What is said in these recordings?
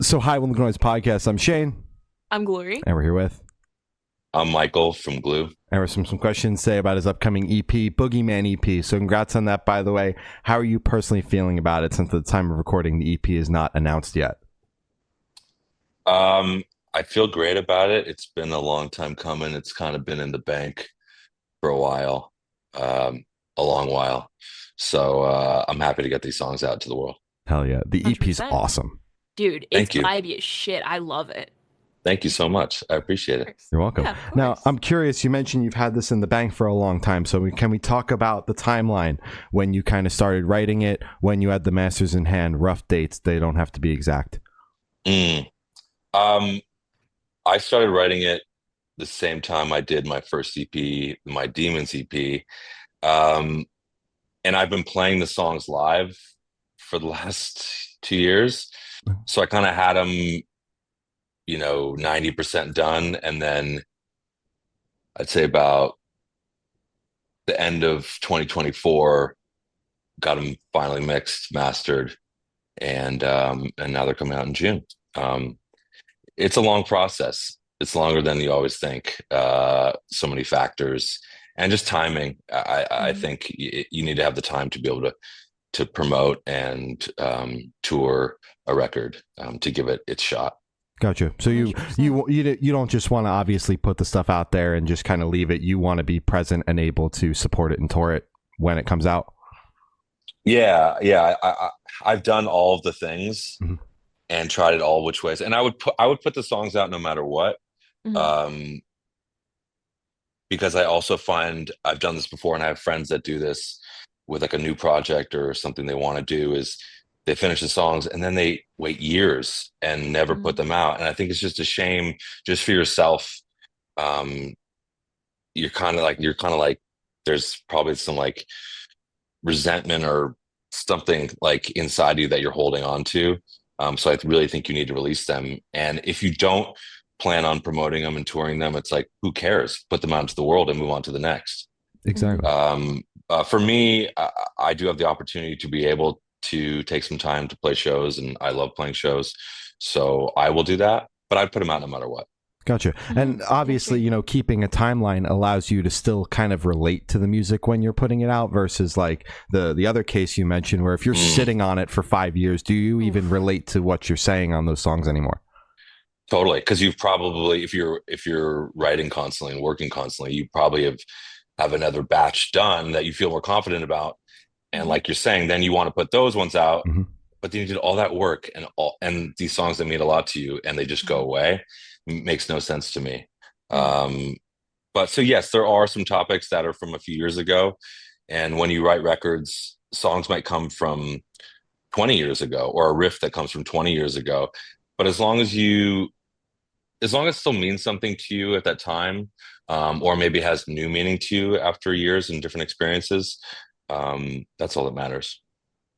So hi, Welcome to Noise Podcast. I'm Shane, I'm Glory. and we're here with I'm Michael from GLU. and with some questions today about his upcoming EP, Boogie Man EP. So congrats on that, by the way. How are you personally feeling about it since at the time of recording the EP is not announced yet? I feel great about it. It's been a long time coming. It's kind of been in the bank for a while, a long while. So I'm happy to get these songs out to the world. Hell yeah. The EP's 100%. awesome. Dude, it's Thank you. vibey as shit. I love it. Thank you so much. I appreciate it. You're welcome. Yeah, of Now, course. I'm curious, you mentioned you've had this in the bank for a long time. So can we talk about the timeline when you kind of started writing it, when you had the masters in hand, rough dates? They don't have to be exact. Mm. I started writing it the same time I did my first EP, my Demons EP. And I've been playing the songs live for the last 2 years. So I kind of had them, 90% done. And then I'd say about the end of 2024, got them finally mixed, mastered, and now they're coming out in June. It's a long process. It's longer than you always think. So many factors and just timing. I think you need to have the time to be able to promote and tour a record to give it its shot. Gotcha. So you 100%. don't just want to obviously put the stuff out there and just kind of leave it. You want to be present and able to support it and tour it when it comes out. Yeah. I've done all of the things Mhm. and tried it all which ways, and I would put the songs out no matter what. Mhm. Um, because I also find I've done this before, and I have friends that do this with like a new project or something they want to do. Is they finish the songs and then they wait years and never put them out, and I think it's just a shame just for yourself. Um, you're kind of like there's probably some like resentment or something like inside you that you're holding on to. So I really think you need to release them. And if you don't plan on promoting them and touring them, it's like, who cares? Put them out into the world and move on to the next. Exactly. For me, I do have the opportunity to be able to take some time to play shows, and I love playing shows. So I will do that, but I'd put them out no matter what. Gotcha. And obviously, keeping a timeline allows you to still kind of relate to the music when you're putting it out versus like the other case you mentioned where if you're sitting on it for 5 years, do you even relate to what you're saying on those songs anymore? Totally, because you've probably, if you're writing constantly and working constantly, you probably have another batch done that you feel more confident about. And like you're saying, then you want to put those ones out, Mhm. but then you did all that work and these songs that mean a lot to you, and they just go away. Makes no sense to me. But so yes, there are some topics that are from a few years ago, and when you write records, songs might come from 20 years ago, or a riff that comes from 20 years ago. But as long as it still means something to you at that time, or maybe has new meaning to you after years and different experiences, that's all that matters.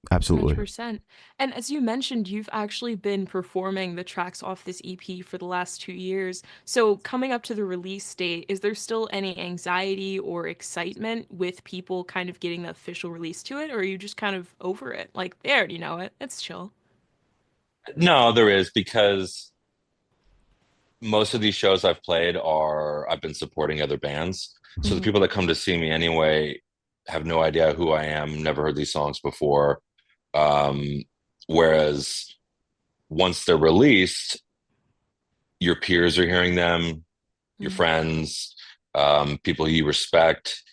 Absolutely. 100%. And as you mentioned, you've actually been performing the tracks off this EP for the last 2 years. So coming up to the release date, is there still any anxiety or excitement with people kind of getting the official release to it? Or are you just kind of over it? Like, they already know it. It's chill. No, there is, because most of these shows I've been supporting other bands. So the Mhm. people that come to see me anyway have no idea who I am, never heard these songs before. Um, Whereas once they're released, your peers are hearing them, your Mhm. friends, people you respect.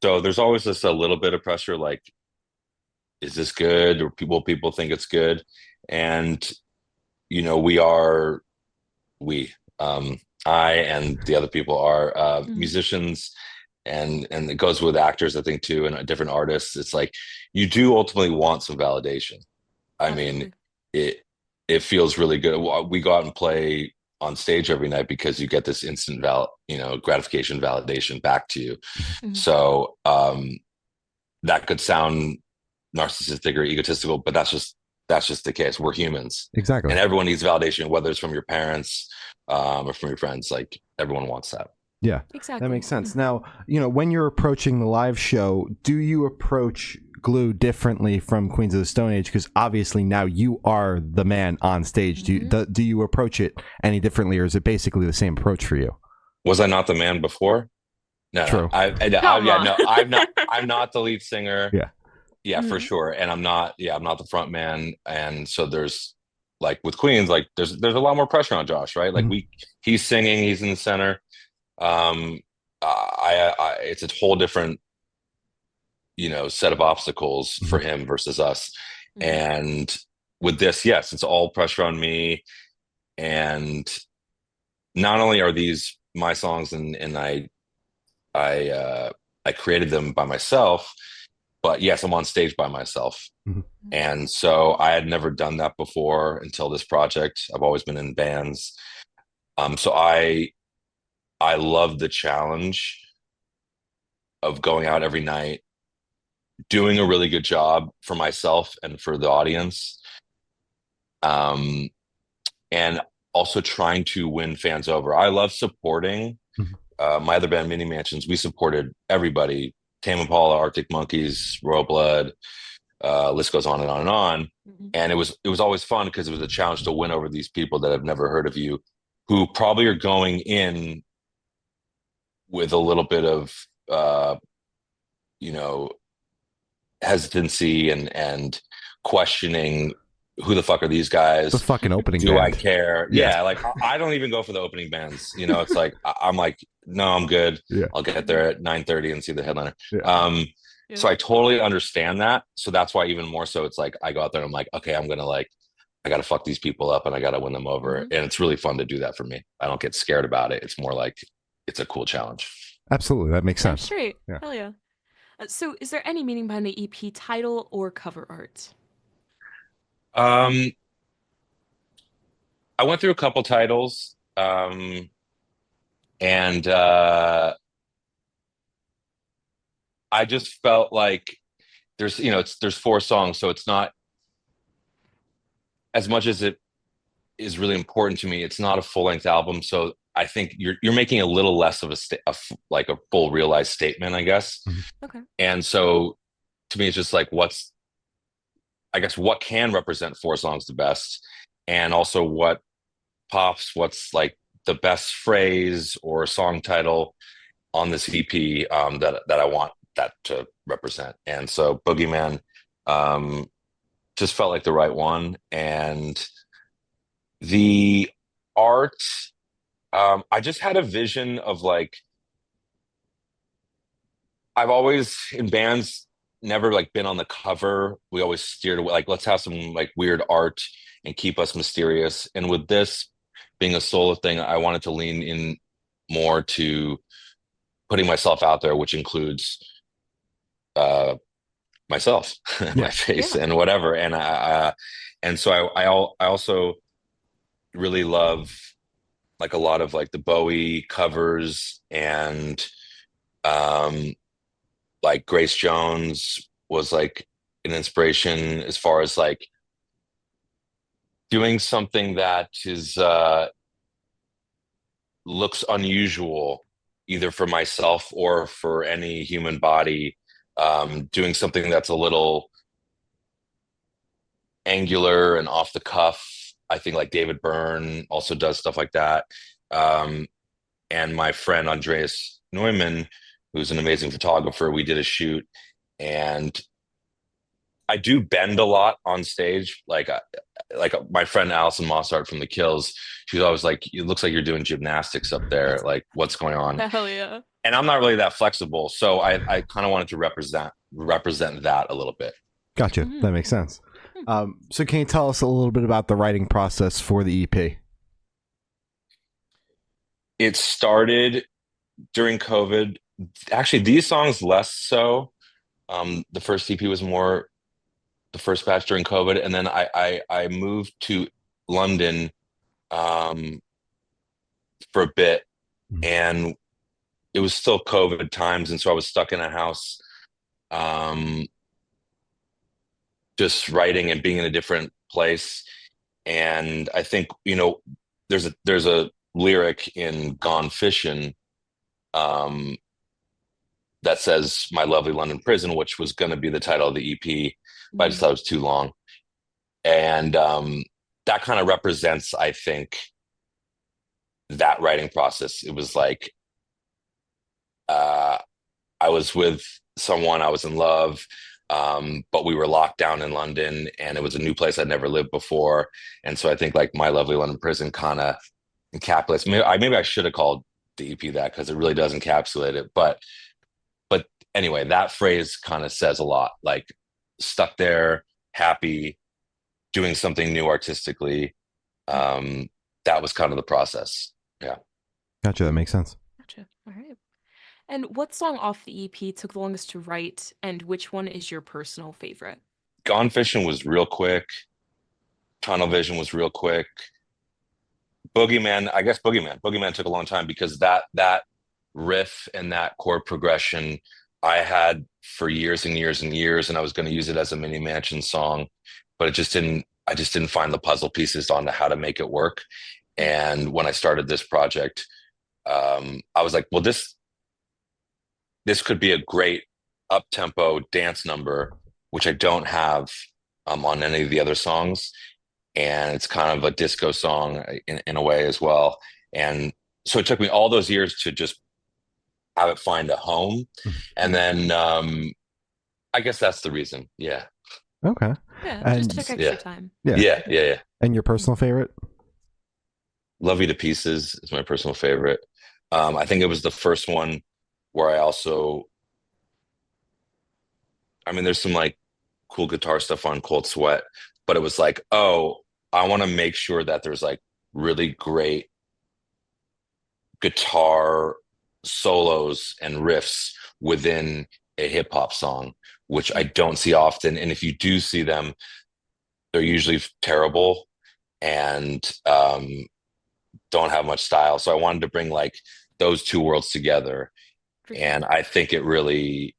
So there's always just a little bit of pressure, like, is this good? Or people think it's good? And we are we I and the other people are Mhm. musicians, and it goes with actors, I think, too, and different artists. It's like you do ultimately want some validation. I mean, Absolutely. it it feels really good. We go out and play on stage every night because you get this instant gratification, validation back to you. Mhm. So that could sound narcissistic or egotistical, but that's just the case. We're humans, Exactly. and everyone needs validation, whether it's from your parents, or from your friends. Like, everyone wants that. Yeah, that Exactly. makes sense. Now, when you're approaching the live show, do you approach GLU differently from Queens of the Stone Age? Because obviously now you are the man on stage. Do you approach it any differently, or is it basically the same approach for you? Was I not the man before? No, True. I'm not the lead singer. Yeah, For sure. And I'm not the front man. And so there's like with Queens, like there's a lot more pressure on Josh, right? Like he's singing, he's in the center. It's a whole different, set of obstacles for him versus us. And with this, yes, it's all pressure on me. And not only are these my songs and I created them by myself, but yes, I'm on stage by myself. And so I had never done that before until this project. I've always been in bands. So I love the challenge of going out every night, doing a really good job for myself and for the audience. And also trying to win fans over. I love supporting my other band, Mini Mansions. We supported everybody: Tame Impala, Arctic Monkeys, Royal Blood. List goes on and on and on. And it was always fun because it was a challenge to win over these people that have never heard of you, who probably are going in with a little bit of hesitancy and questioning, who the fuck are these guys? The fucking opening Do band. I care? Yeah, like I don't even go for the opening bands. It's like I'm like, no, I'm good. I'll get there at 9:30 and see the headliner. So I totally understand that. So that's why even more so, it's like I go out there and I'm like, okay, I gotta fuck these people up and I gotta win them over. And it's really fun to do that for me. I don't get scared about it. It's more like it's a cool challenge. Absolutely, that makes sense. That's great. Hell yeah. So is there any meaning behind the EP title or cover art? I went through a couple titles, and I just felt like there's 4 songs, so it's not as much as it is really important to me. It's not a full-length album, so I think you're making a little less of like a full realized statement, I guess. Okay. And so to me, it's just like what can represent 4 songs the best, and also what pops, what's like the best phrase or song title on this EP that I want that to represent. And so Boogie Man just felt like the right one. And the art, I just had a vision of like, I've always in bands never like been on the cover. We always steered away, like let's have some like weird art and keep us mysterious. And with this being a solo thing, I wanted to lean in more to putting myself out there, which includes myself, my face and whatever. And so I also really love like a lot of like the Bowie covers, and like Grace Jones was like an inspiration as far as like doing something that is looks unusual either for myself or for any human body, doing something that's a little angular and off the cuff. I think like David Byrne also does stuff like that. And my friend Andreas Neumann, who's an amazing photographer, we did a shoot, and I do bend a lot on stage. Like my friend Alison Mossart from The Kills, she's always like, it looks like you're doing gymnastics up there. Like, what's going on? Hell yeah. And I'm not really that flexible. So I kind of wanted to represent that a little bit. Gotcha. That makes sense. So can you tell us a little bit about the writing process for the EP? It started during COVID. Actually, these songs less so. The first EP was more the first batch during COVID, and then I moved to London for a bit, and it was still COVID times, and so I was stuck in a house, just writing and being in a different place. And I think there's a lyric in Gone Fishing that says My Lovely London Prison, which was going to be the title of the EP, but I just thought it was too long. And that kind of represents, I think, that writing process. It was like I was with someone, I was in love, but we were locked down in London, and it was a new place I'd never lived before. And so I think like My Lovely London Prison kind of encapsulates. Maybe I should have called the EP that, because it really does encapsulate it. But anyway, that phrase kind of says a lot. Like stuck there, happy, doing something new artistically. That was kind of the process. Yeah. Gotcha. That makes sense. Gotcha. All right. And what song off the EP took the longest to write, and which one is your personal favorite? Gone Fishing was real quick. Tunnel Vision was real quick. Boogie Man, I guess Boogie Man. Boogie Man took a long time, because that riff and that chord progression I had for years and years and years, and I was going to use it as a mini mansion song, but I just didn't find the puzzle pieces on how to make it work. And when I started this project, I was like, well, this could be a great up-tempo dance number, which I don't have on any of the other songs. And it's kind of a disco song in a way as well. And so it took me all those years to just have it find a home. And then I guess that's the reason. Yeah. Okay. Yeah, And just took extra time. Yeah. And your personal favorite? Love You to Pieces is my personal favorite. I think it was the first one where there's some like cool guitar stuff on Cold Sweat, but it was like, oh, I want to make sure that there's like really great guitar solos and riffs within a hip hop song, which I don't see often. And if you do see them, they're usually terrible and don't have much style. So I wanted to bring like those two worlds together. And I think it really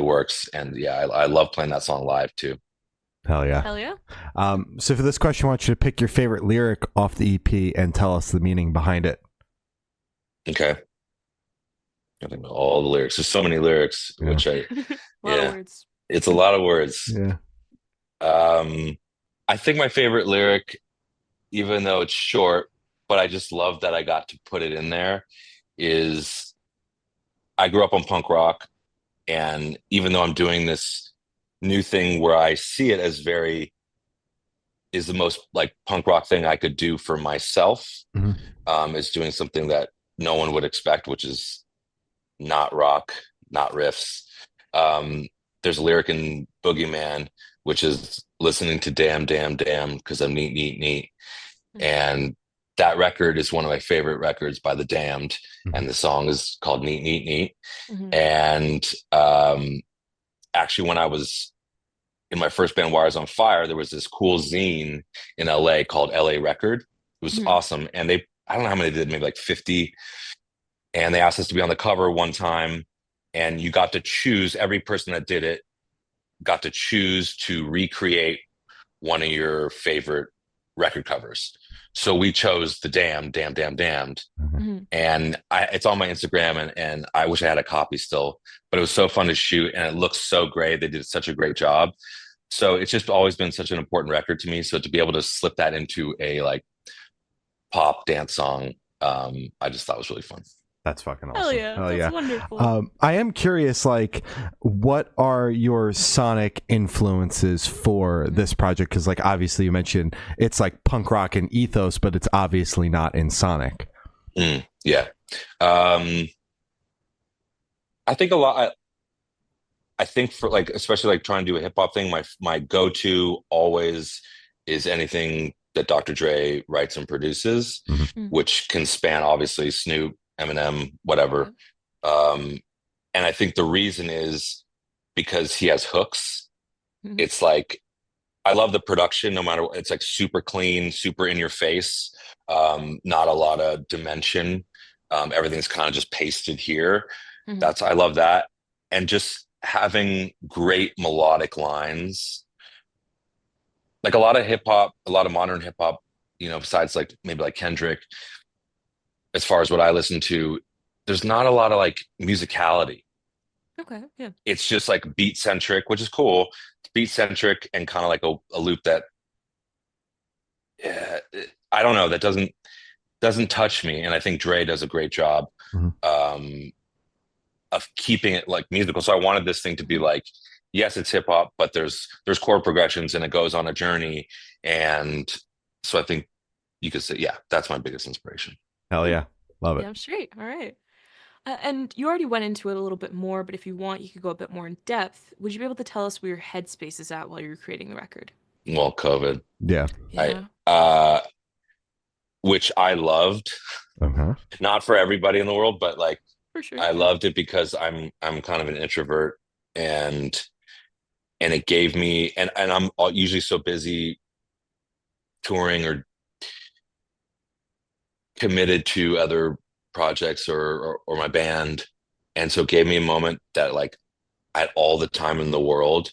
works. And yeah, I love playing that song live too. Hell yeah. Hell yeah. So for this question, I want you to pick your favorite lyric off the EP and tell us the meaning behind it. Okay. I think all the lyrics. There's so many lyrics, which a lot of words. It's a lot of words. Yeah. I think my favorite lyric, even though it's short, but I just love that I got to put it in there, is I grew up on punk rock, and even though I'm doing this new thing where I see it as is the most like punk rock thing I could do for myself, is doing something that no one would expect, which is not rock, not riffs. There's a lyric in Boogie Man, which is listening to Damn, Damn, Damn, because I'm neat, neat, neat. And that record is one of my favorite records by The Damned. And the song is called Neat, Neat, Neat. And actually, when I was in my first band, Wires on Fire, there was this cool zine in LA called LA Record. It was awesome. And I don't know how many they did, maybe like 50. And they asked us to be on the cover one time. And you got to choose, every person that did it got to choose to recreate one of your favorite record covers. So we chose The Damned, Damn, Damn, Damned. And it's on my Instagram, and I wish I had a copy still, but it was so fun to shoot, and it looks so great. They did such a great job. So it's just always been such an important record to me. So to be able to slip that into a like pop dance song, I just thought was really fun. That's fucking awesome. Hell yeah. That's wonderful. I am curious, like, what are your sonic influences for this project? Because, like, obviously you mentioned it's like punk rock and ethos, but it's obviously not in sonic. Yeah. I think a lot. I think for like, especially like trying to do a hip hop thing, my go-to always is anything that Dr. Dre writes and produces, which can span obviously Snoop, Eminem, whatever. And I think the reason is because he has hooks. It's like, I love the production, no matter what. It's like super clean, super in your face. Not a lot of dimension. Everything's kind of just pasted here. I love that. And just having great melodic lines. Like a lot of hip hop, a lot of modern hip hop, besides like maybe like Kendrick, as far as what I listen to, there's not a lot of like musicality. Okay. Yeah. It's just like beat centric, which is cool. It's beat centric and kind of like a loop that, yeah, I don't know, that doesn't touch me. And I think Dre does a great job Mhm. um, of keeping it like musical. So I wanted this thing to be like, yes, it's hip hop, but there's chord progressions and it goes on a journey. And so I think you could say, yeah, that's my biggest inspiration. Hell yeah, love it. Damn straight. All right. And you already went into it a little bit more, but if you want, you could go a bit more in depth. Would you be able to tell us where your headspace is at while you were creating the record? Well, COVID, Yeah. I Yeah, which I loved, Uh-huh. not for everybody in the world, but like for sure. I Yeah. loved it because I'm kind of an introvert and it gave me and I'm usually so busy touring or committed to other projects or my band, and so it gave me a moment that like I had all the time in the world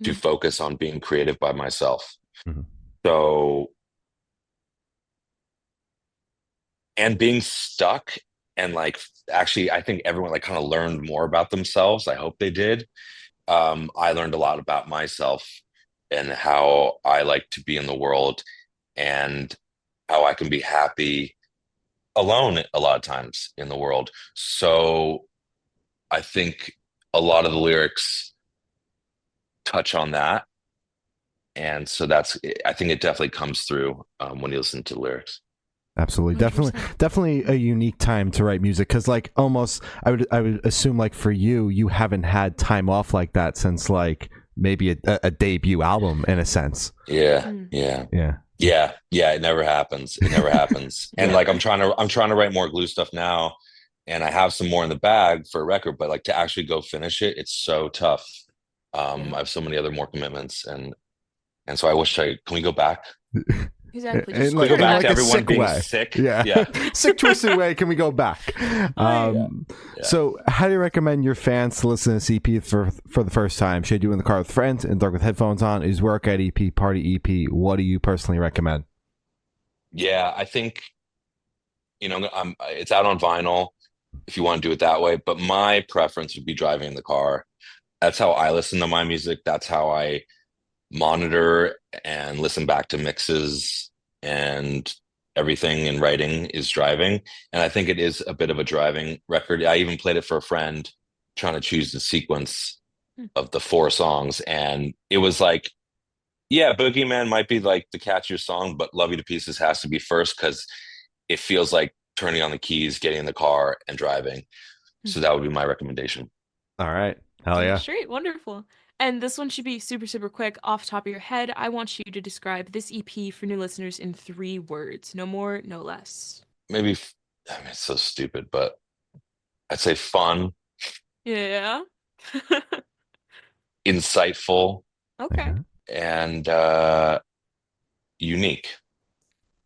to Mm, focus on being creative by myself. Mhm. So, and being stuck and like actually I think everyone like kind of learned more about themselves. I hope they did. I learned a lot about myself and how I like to be in the world and how I can be happy alone a lot of times in the world. So I think a lot of the lyrics touch on that. And so I think it definitely comes through when you listen to the lyrics. Absolutely, definitely, 100%. definitely a unique time to write music because, like, almost, I would assume, like, for you, you haven't had time off like that since, like, maybe a debut album in a sense. Yeah, Mm, yeah, Yeah. yeah. It never happens. It never happens. And yeah. like I'm trying to write more glue stuff now, and I have some more in the bag for a record. But like to actually go finish it, it's so tough. Yeah. I have so many other more commitments, and so I wish I can we go back? Exactly. In Just Can we like, go turn in back back to like a the everyone sick clock. being way. sick? Yeah. Yeah, Sick, twisted way. Can we go back? Oh yeah. yeah, Um, yeah. so, how do you recommend your fans to listen to CP for the first time? Should you do it in the car with friends, in the dark with headphones on? Is workout EP, party EP? What do you personally recommend? Yeah, I think it's out on vinyl if you want to do it that way. But my preference would be driving in the car. That's how I listen to my music. That's how I monitor and listen back to mixes and everything in writing is driving. And I think it is a bit of a driving record. I even played it for a friend trying to choose the sequence Hmm. of the four songs. And it was like, yeah, Boogie Man might be like the catchier song, but Love You to Pieces has to be first because it feels like turning on the keys, getting in the car, and driving. Hmm. So that would be my recommendation. All right. Hell Damn yeah. straight. Wonderful. And this one should be super, super quick. Off the top of your head, I want you to describe this EP for new listeners in 3 words. No more, no less. Maybe, I mean, it's so stupid, but I'd say fun, Yeah. insightful, Okay. Uh-huh. and unique.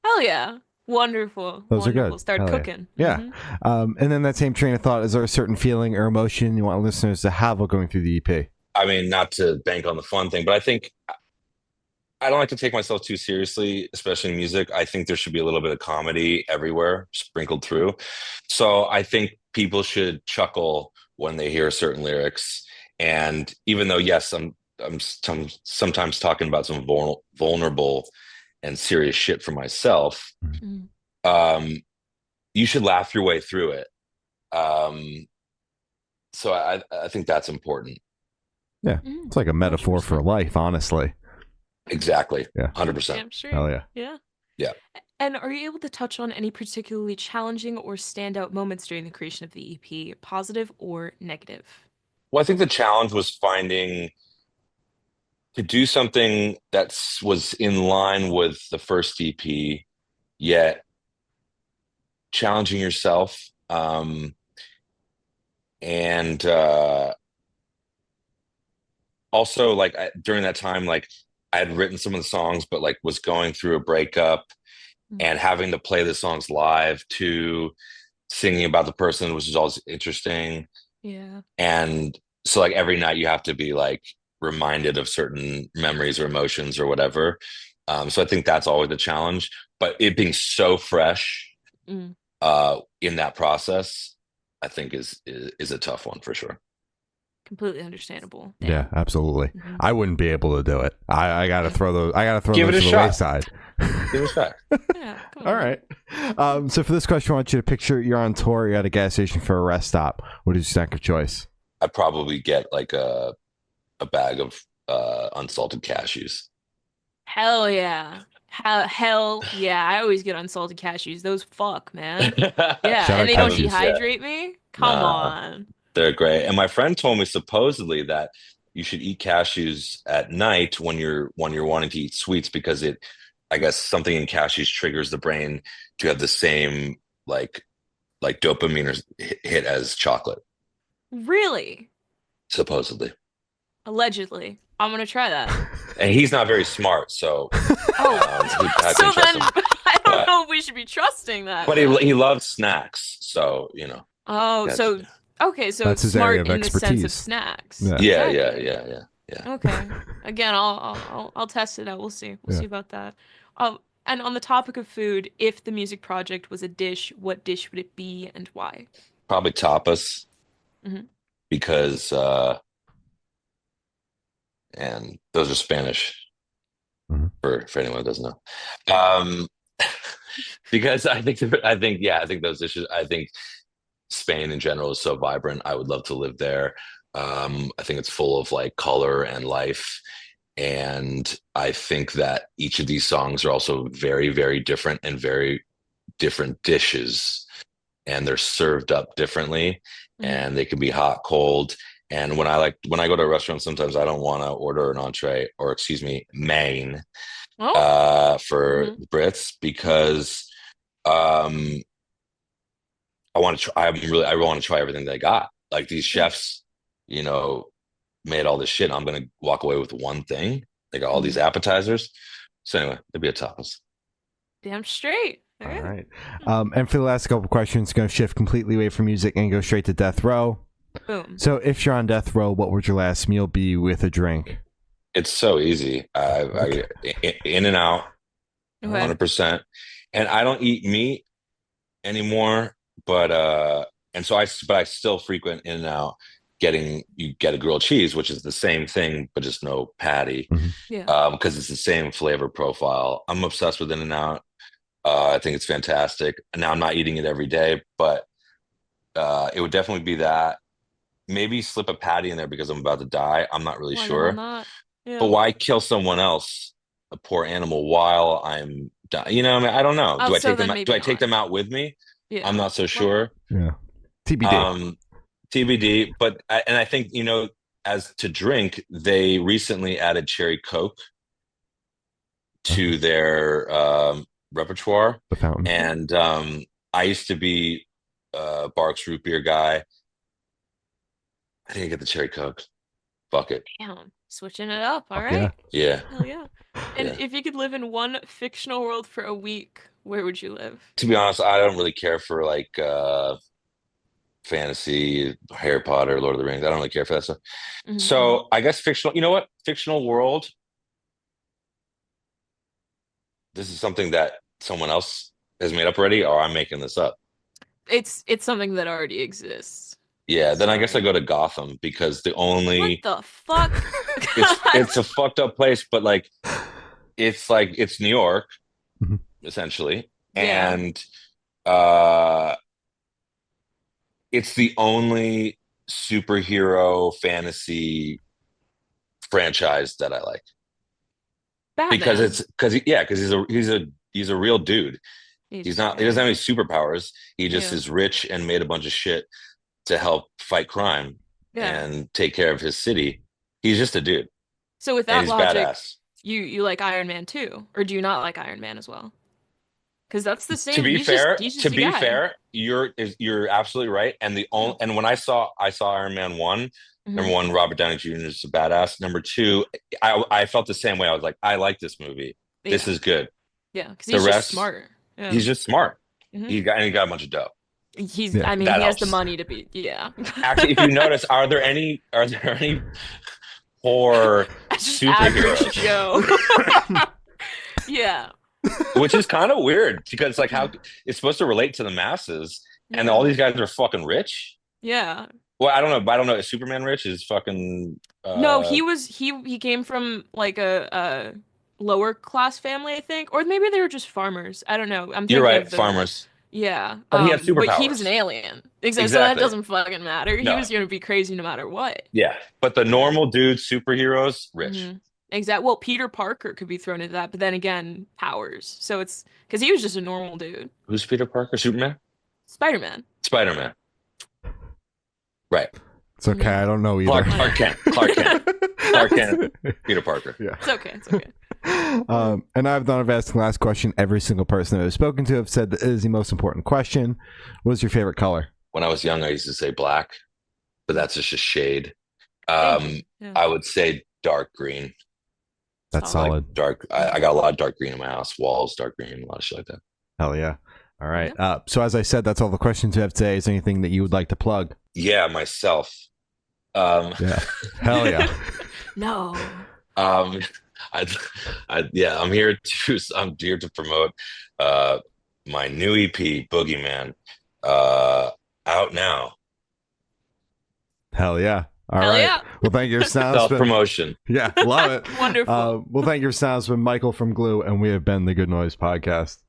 Hell yeah. Wonderful. Those are Wonderful. good. Start Hell yeah. cooking. Yeah. And then that same train of thought, is there a certain feeling or emotion you want listeners to have while going through the EP? I mean, not to bank on the fun thing, but I think I don't like to take myself too seriously, especially in music. I think there should be a little bit of comedy everywhere sprinkled through. So I think people should chuckle when they hear certain lyrics. And even though, yes, sometimes talking about some vulnerable and serious shit for myself, Mm, um, you should laugh your way through it. Um, so I think that's important. Yeah. It's like a metaphor for 100%. life, honestly. Exactly. Yeah. 100%. Damn straight. Hell yeah. Yeah. Yeah. And are you able to touch on any particularly challenging or standout moments during the creation of the EP, positive or negative? Well, I think the challenge was finding to do something that was in line with the first EP, yet challenging yourself. And also, like during that time, like I had written some of the songs, but like was going through a breakup Mm, and having to play the songs live to singing about the person, which is always interesting. yeah. And so, like every night, you have to be like reminded of certain memories or emotions or whatever. So I think that's always the challenge. But it being so fresh Mm, in that process I think is a tough one for sure. Completely understandable. Yeah, Damn. absolutely. Mhm. I wouldn't be able to do it. I gotta throw those. I gotta throw Give it those a to the shot. wayside. Give it a shot. Yeah, come All on. right. So for this question, I want you to picture you're on tour. You're at a gas station for a rest stop. What is your snack of choice? I'd probably get like a bag of unsalted cashews. Hell yeah. Hell yeah. I always get unsalted cashews. Those fuck, man. Yeah, Shout out and they don't cashews. dehydrate me? Come Nah. on. They're great. And my friend told me supposedly that you should eat cashews at night when you're wanting to eat sweets because I guess something in cashews triggers the brain to have the same like dopamine hit as chocolate, Really? supposedly. Allegedly. I'm gonna try that. And he's not very smart, so I So can trust then him. I don't But- know if we should be trusting that. But then. he loves snacks, so Oh, that's- so okay, so That's his smart area of in the sense of expertise. snacks. Yeah. yeah. Okay. Again, I'll test it out. We'll see. We'll Yeah. see about that. And on the topic of food, if the music project was a dish, what dish would it be and why? Probably tapas, Mhm. because and those are Spanish Mhm. for anyone who doesn't know. Because I think those dishes. I think Spain in general is so vibrant. I would love to live there. I think it's full of like color and life. And I think that each of these songs are also very, very different and very different dishes. And they're served up differently, and they can be hot, cold. And when I go to a restaurant, sometimes I don't want to order an entree or main for Brits because I want to try. I want to try everything they got. Like these chefs, made all this shit. I'm gonna walk away with one thing. They got all these appetizers. So anyway, it'd be a tapas. Damn straight. All right. And for the last couple questions, going to shift completely away from music and go straight to death row. Boom. So if you're on death row, what would your last meal be with a drink? It's so easy. I in and out, Okay. 100%. And I don't eat meat anymore, but I still frequent In and Out. You get a grilled cheese, which is the same thing, but just no patty, Yeah. because it's the same flavor profile. I'm obsessed with In and Out. I think it's fantastic. Now I'm not eating it every day, but it would definitely be that. Maybe slip a patty in there because I'm about to die. I'm not really Why sure. not? Yeah. But why kill someone else, a poor animal, while I'm dying? I don't know. Do I take them? Do I take them out with me? Yeah. I'm not so sure. Yeah. TBD. TBD. But I think as to drink, they recently added cherry Coke to their repertoire. The fountain. And I used to be Barks root beer guy. I think I get the cherry Coke. Fuck it. Damn. Switching it up. All Fuck right. Yeah. Hell yeah. And Yeah. if you could live in one fictional world for a week, where would you live? To be honest, I don't really care for like fantasy, Harry Potter, Lord of the Rings. I don't really care for that stuff. Mhm. So I guess fictional. You know what? Fictional world. This is something that someone else has made up already, or I'm making this up. It's something that already exists. Yeah, then I guess I Sorry. go to Gotham because the only What the fuck? it's a fucked up place, but like it's New York, Mhm. essentially. Yeah. And it's the only superhero fantasy franchise that I like. Batman. Because he's a real dude. He doesn't have any superpowers. He just Yeah. is rich and made a bunch of shit to help fight crime and take care of his city. He's just a dude. So with And that he's logic, badass. you like Iron Man too, or do you not like Iron Man as well? Because that's the same. To be he's fair, just a guy. you're absolutely right. And and when I saw Iron Man 1, number one, Robert Downey Jr. is a badass. Number two, I felt the same way. I was like, I like this movie. Yeah. This is good. Yeah, because he's just smart. Yeah. He's just smart. Mhm. He got a bunch of dough. He's. Yeah. I mean, That he has the helps. money to be. Yeah. Actually, if you notice, are there any poor Just average superheroes? Joe. Yeah. Which is kind of weird because how it's supposed to relate to the masses, And Yeah. all these guys are fucking rich. Yeah. Well, I don't know. But I don't know. Is Superman rich? Is fucking No, he came from like a lower class family, I think, or maybe they were just farmers. I don't know. I'm you're thinking right, of the farmers. yeah. But he had But he was an superpowers. alien. Exactly. So that Exactly. doesn't fucking matter. He No. was gonna be crazy no matter what. Yeah. But the Yeah. normal dudes, superheroes, rich. Hmm. Exactly. Well, Peter Parker could be thrown into that, but then again, powers. So it's because he was just a normal dude. Who's Peter Parker? Superman? Spider-Man. Spider-Man. Right. It's okay. I don't know either. Clark Kent. Clark Kent. Clark Kent. Peter Parker. Yeah. It's okay. It's okay. And I've done of asking the last question. Every single person that I've spoken to have said that it is the most important question. What is your favorite color? When I was young, I used to say black, but that's just a shade. Thank you. Yeah. I would say dark green. That's Solid. solid. Like dark. I got a lot of dark green in my house. Walls, dark green, a lot of shit like that. Hell yeah. All right. So as I said, that's all the questions we have today. Is there anything that you would like to plug? Yeah, myself. Yeah. Hell yeah. No. I'm here to promote my new EP, Boogie Man, out now. Hell yeah. All Hell right. yeah. Well, thank you. Self promotion. Yeah, love it. Wonderful. Well, thank you. Sounds been Michael from GLU, and we have been the Good Noise Podcast.